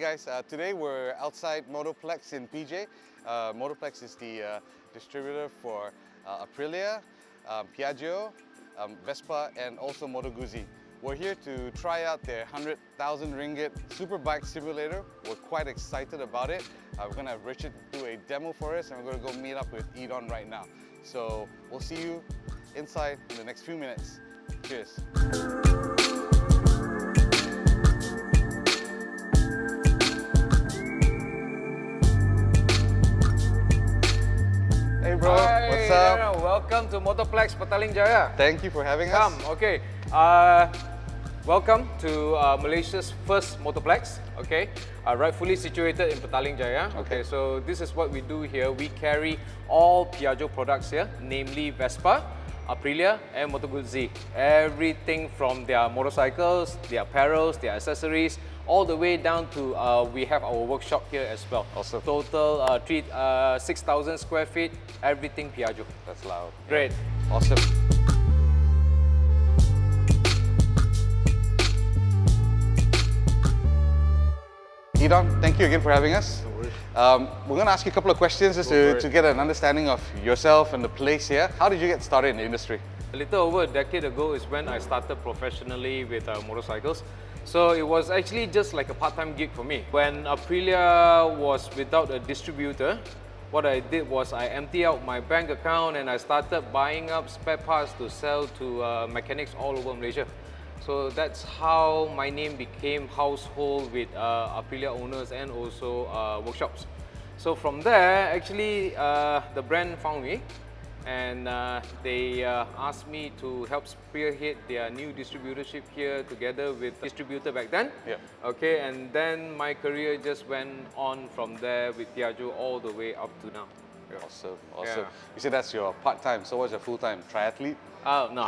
guys, today we're outside Motoplex in PJ. Motoplex is the distributor for Aprilia, Piaggio, Vespa and also Moto Guzzi. We're here to try out their 100,000 ringgit superbike simulator. We're quite excited about it. We're going to have Richard do a demo for us and we're going to go meet up with Idon right now. So we'll see you inside in the next few minutes. Cheers. Hey bro, Hi, what's up? Yeah, welcome to Motoplex Petaling Jaya. Thank you for having us. Come, okay. Welcome to Malaysia's first Motoplex, okay? Rightfully situated in Petaling Jaya. Okay, so this is what we do here. We carry all Piaggio products here, namely Vespa, Aprilia and Moto Guzzi. Everything from their motorcycles, their apparels, their accessories, all the way down to we have our workshop here as well. Awesome. Total 6,000 square feet, everything Piaggio. That's loud. Great. Awesome. Idon, thank you again for having us. No worries. We're going to ask you a couple of questions just to get an understanding of yourself and the place here. How did you get started in the industry? A little over a decade ago is when I started professionally with motorcycles. So it was actually just like a part-time gig for me. When Aprilia was without a distributor, what I did was I emptied out my bank account and I started buying up spare parts to sell to mechanics all over Malaysia. So that's how my name became household with Aprilia owners and also workshops. So from there, actually, the brand found me and they asked me to help spearhead their new distributorship here together with distributor back then. Yeah. Okay, and then my career just went on from there with Piaggio all the way up to now. Awesome, awesome. Yeah. You said that's your part-time, so what's your full-time? Triathlete? Oh, no.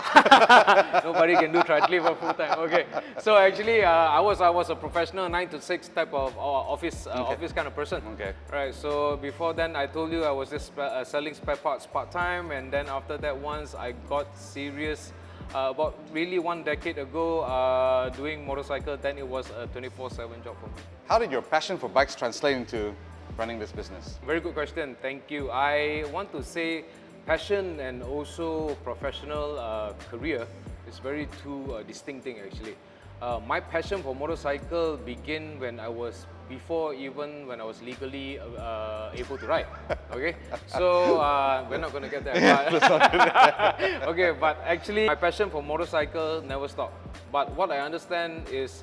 Nobody can do triathlete for full time. Okay. So actually, I was a professional 9 to 6 type of office kind of person. Okay. Right. So before then, I told you I was just selling spare parts part time, and then after that, once I got serious, about really 1 decade ago, doing motorcycle, then it was a 24/7 job for me. How did your passion for bikes translate into running this business? Very good question. Thank you. I want to say passion and also professional career is very two distinct thing actually. My passion for motorcycle began when I was even when I was legally able to ride. Okay, so we're not going to get there. But okay, but actually my passion for motorcycle never stopped. But what I understand is,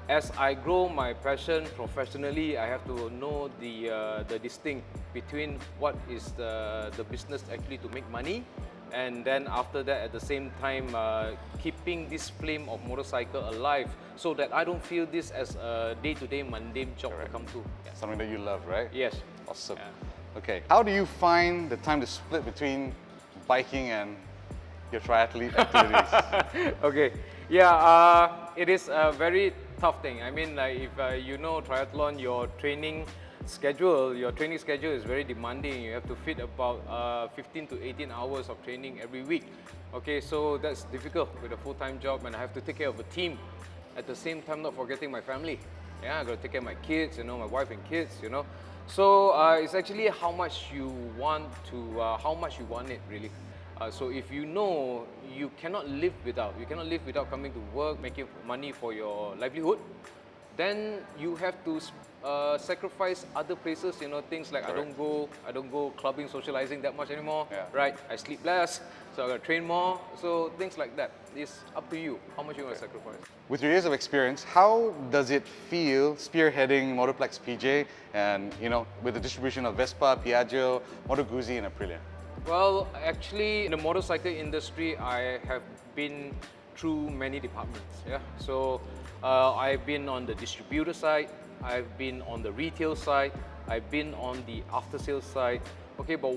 as I grow my passion professionally, I have to know the distinct between what is the business actually to make money, and then after that, at the same time, keeping this flame of motorcycle alive, so that I don't feel this as a day-to-day mundane job to come to. Yeah. Something that you love, right? Yes. Awesome. Yeah. Okay. How do you find the time to split between biking and your triathlete activities? Okay. Yeah. It is a very tough thing. I mean, like if you know triathlon, your training schedule is very demanding. You have to fit about 15 to 18 hours of training every week. Okay, so that's difficult with a full-time job, and I have to take care of a team. At the same time, not forgetting my family. Yeah, I got to take care of my kids, you know, my wife and kids, you know. So it's actually how much you want it really. So if you know you cannot live without coming to work, making money for your livelihood, then you have to sacrifice other places, you know, things like I don't go clubbing, socializing that much anymore, right? I sleep less, so I gotta train more. So things like that. It's up to you how much you want to sacrifice. With your years of experience, how does it feel spearheading Motoplex PJ and, you know, with the distribution of Vespa, Piaggio, Moto Guzzi and Aprilia? Well, actually, in the motorcycle industry, I have been through many departments. Yeah, so I've been on the distributor side, I've been on the retail side, I've been on the after-sales side. Okay, but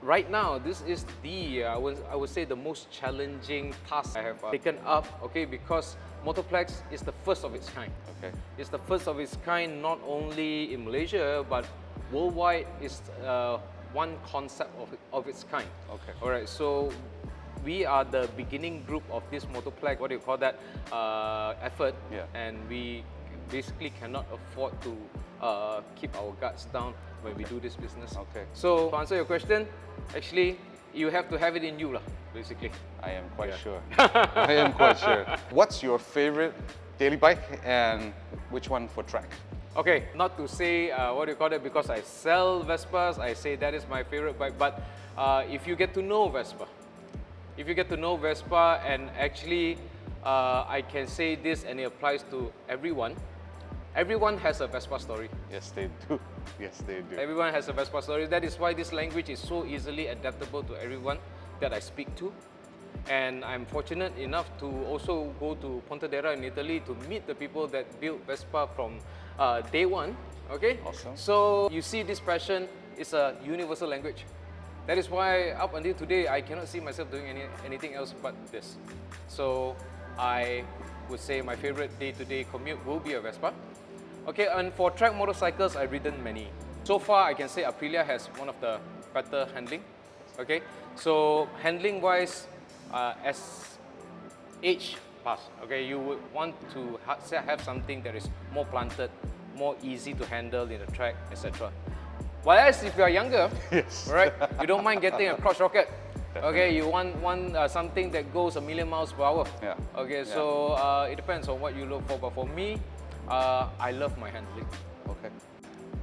right now, this is the I would say the most challenging task I have taken up. Okay, because Motoplex is the first of its kind. Okay, it's the first of its kind not only in Malaysia but worldwide. Is one concept of its kind. Okay. All right. So we are the beginning group of this Motoplex, what do you call that, effort. Yeah. And we basically cannot afford to keep our guards down when we do this business. Okay. So to answer your question, actually, you have to have it in you, basically. I am quite sure. I am quite sure. What's your favorite daily bike and which one for track? Okay, not to say what do you call it, because I sell Vespas, I say that is my favorite bike, but if you get to know Vespa, and actually I can say this and it applies to everyone. Everyone has a Vespa story. Yes, they do. Yes, they do. Everyone has a Vespa story. That is why this language is so easily adaptable to everyone that I speak to. And I'm fortunate enough to also go to Pontedera in Italy to meet the people that built Vespa from day one. Okay? Awesome. So you see, this passion is a universal language. That is why up until today, I cannot see myself doing anything else but this. So I would say my favorite day-to-day commute will be a Vespa. Okay, and for track motorcycles, I've ridden many. So far, I can say Aprilia has one of the better handling. Okay, so handling-wise, as age pass, okay, you would want to have something that is more planted, more easy to handle in the track, etc. Whereas if you are younger, Yes. right, you don't mind getting a crotch rocket. Okay, you want something that goes 1,000,000 miles per hour. Yeah. Okay, Yeah. so it depends on what you look for. But for me, I love my handling. Okay.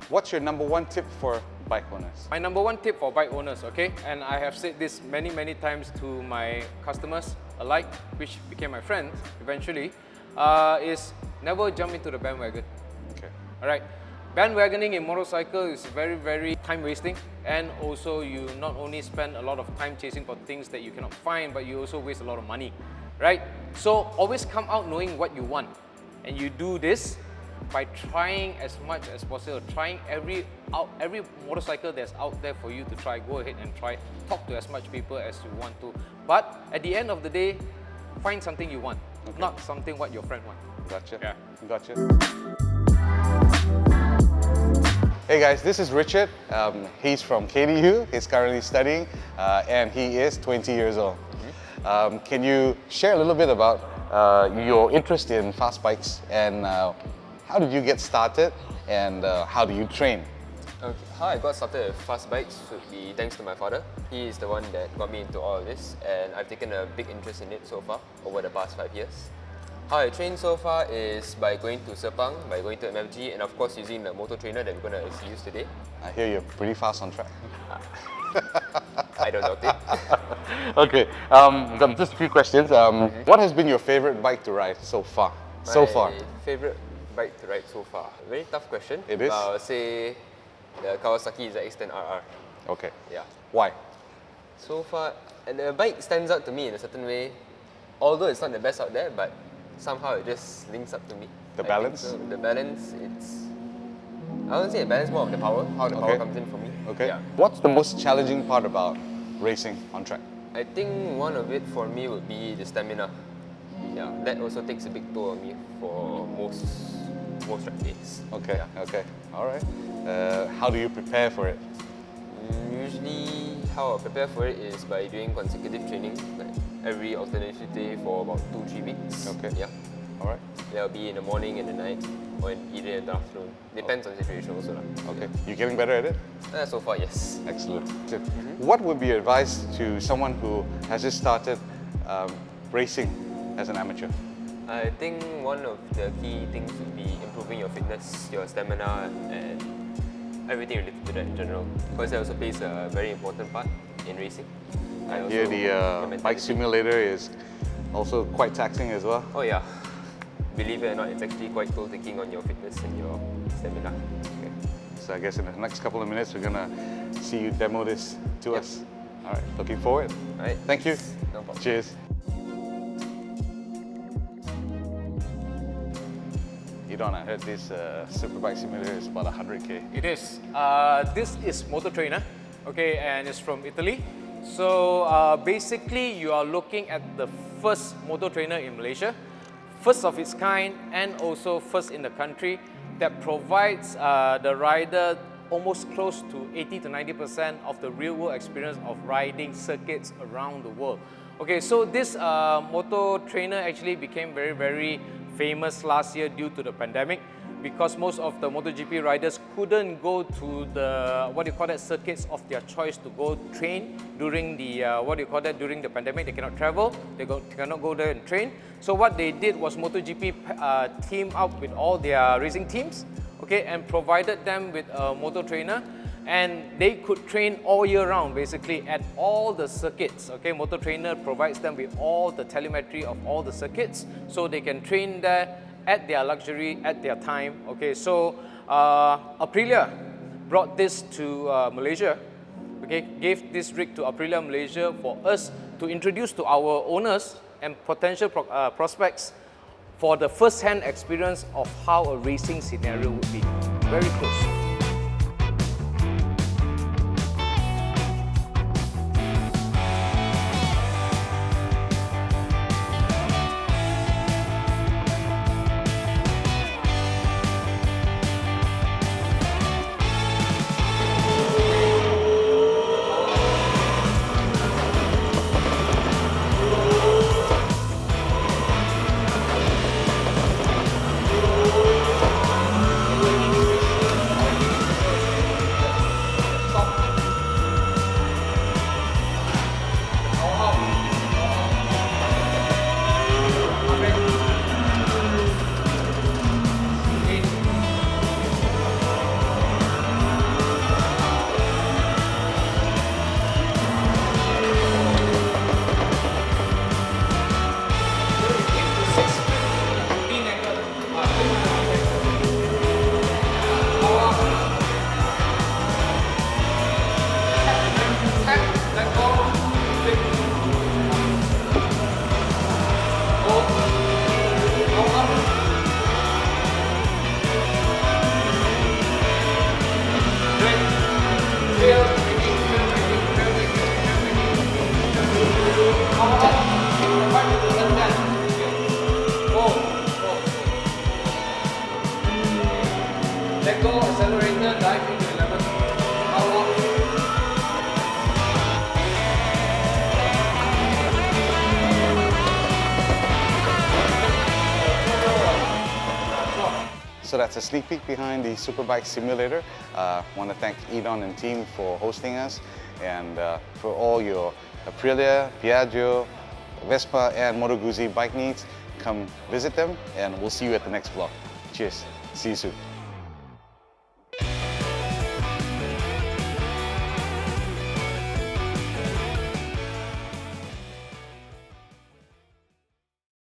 What's your number one tip for bike owners? My number one tip for bike owners, okay, and I have said this many times to my customers alike, which became my friends eventually, is never jump into the bandwagon. Okay. All right. Bandwagoning in motorcycle is very time wasting, and also you not only spend a lot of time chasing for things that you cannot find, but you also waste a lot of money, right? So always come out knowing what you want, and you do this by trying as much as possible, trying every motorcycle that's out there for you to try. Go ahead and try, talk to as much people as you want to, but at the end of the day, find something you want, not something what your friend wants. Gotcha. Yeah. Gotcha. Hey guys, this is Richard. He's from KDU. He's currently studying, and he is 20 years old. Can you share a little bit about your interest in fast bikes, and how did you get started, and how do you train? Okay. How I got started with fast bikes would be thanks to my father. He is the one that got me into all of this, and I've taken a big interest in it so far over the past 5 years. How I train so far is by going to Sepang, by going to MFG, and of course using the Moto Trainer that we're going to use today. I hear you're pretty fast on track. I don't doubt it. Okay, just a few questions. What has been your favorite bike to ride so far? My favorite bike to ride so far? Very tough question. It is? I would say the Kawasaki ZX-10RR. Okay. Yeah. Why? So far, and the bike stands out to me in a certain way. Although it's not the best out there, but somehow it just links up to me. The I balance? think so. The balance, I wouldn't say a balance, more of the power, how the power comes in for me. Okay. Yeah. What's the most challenging part about racing on track? I think one of it for me would be the stamina. Yeah, that also takes a big toll on me for most track days. Okay, Yeah. okay, all right. How do you prepare for it? Usually, how I prepare for it is by doing consecutive training, like every alternative day for about 2-3 weeks. Okay. Yeah. All right. That'll be in the morning and the night, or either in the afternoon. Depends on the situation also. Okay. You getting better at it? So far, yes. Excellent. What would be your advice to someone who has just started racing as an amateur? I think one of the key things would be improving your fitness, your stamina, and everything related to that in general. Because that also plays a very important part in racing. I And hear also the your bike mentality. simulator is also quite taxing as well. Oh yeah. Believe it or not, it's actually quite cool taking on your fitness and your stamina. Okay. So I guess in the next couple of minutes we're gonna see you demo this to Yep. us. All right. Looking forward. All right. Thank you. No problem. Cheers. Idon, I heard this superbike simulator is about 100K. It is. This is Moto Trainer, okay, and it's from Italy. So basically, you are looking at the first Moto Trainer in Malaysia, first of its kind, and also first in the country that provides the rider almost close to 80 to 90% of the real-world experience of riding circuits around the world. Okay, so this Moto Trainer actually became very famous last year due to the pandemic. because most of the MotoGP riders couldn't go to the circuits of their choice to go train during the during the pandemic. They cannot travel, cannot go there and train. So what they did was MotoGP teamed up with all their racing teams, okay, and provided them with a Moto Trainer, and they could train all year round basically at all the circuits. Okay, Moto Trainer provides them with all the telemetry of all the circuits, so they can train there at their luxury, at their time. Okay, so Aprilia brought this to Malaysia, okay, gave this rig to Aprilia Malaysia for us to introduce to our owners and potential prospects for the first-hand experience of how a racing scenario would be. Very close. Let go, accelerator, dive into 11. Power up. So that's a sneak peek behind the Superbike simulator. I want to thank Idon and team for hosting us, and for all your Aprilia, Piaggio, Vespa and Moto Guzzi bike needs, come visit them, and we'll see you at the next vlog. Cheers, see you soon.